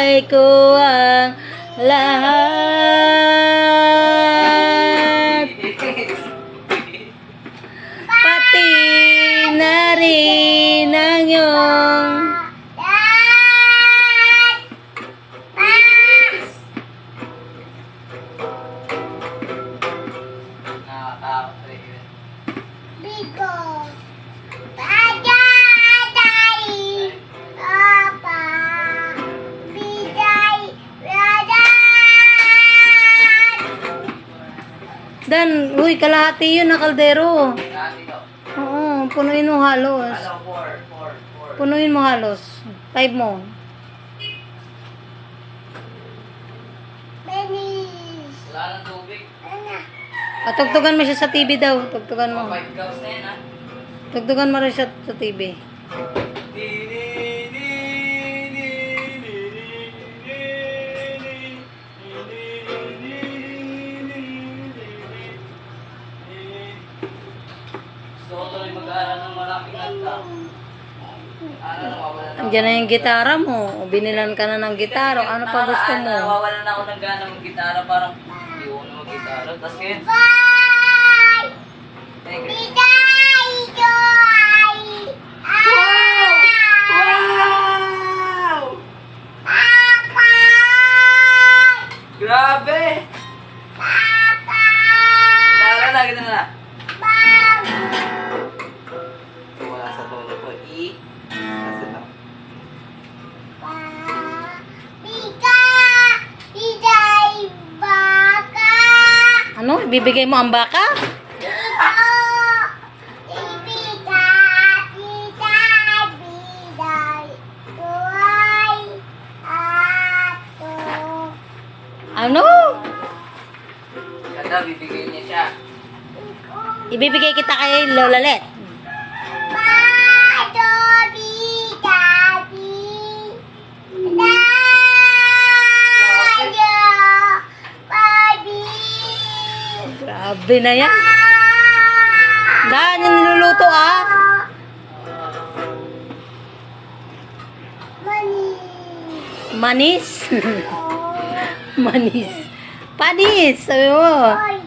ibibigay ko ang lahat. Pati na rin ang iyong Dan, uy, kalahati yun na kaldero. Oo, punuin mo halos. Punuin mo halos. 5 mo. Wala ng tubig. Tugtugan mo siya sa TV daw. Tugtugan mo. 5 cups na yan, ha? Tugtugan mo rin siya sa TV. Gusto ko tuloy mag-aaral ng malaking nagta. Andiyan na yung gitara mo. Binilan ka na ng gitara. Ano pa gusto mo? Nawawalan na ako ng gana mag-gitara. Parang hindi ko na mag-gitara. Tapos ngayon, grabe! Gitara na, gitara na. Wala sa tono ko. E. Kasi ito. Ano? Ibibigay mo ang baka? Ano? Ganda, bibigay niya siya. Ibibigay kita kay Lola Let. Grabe na yan. Daan yung niluluto ah. Manis. Manis. Panis. Sabi mo.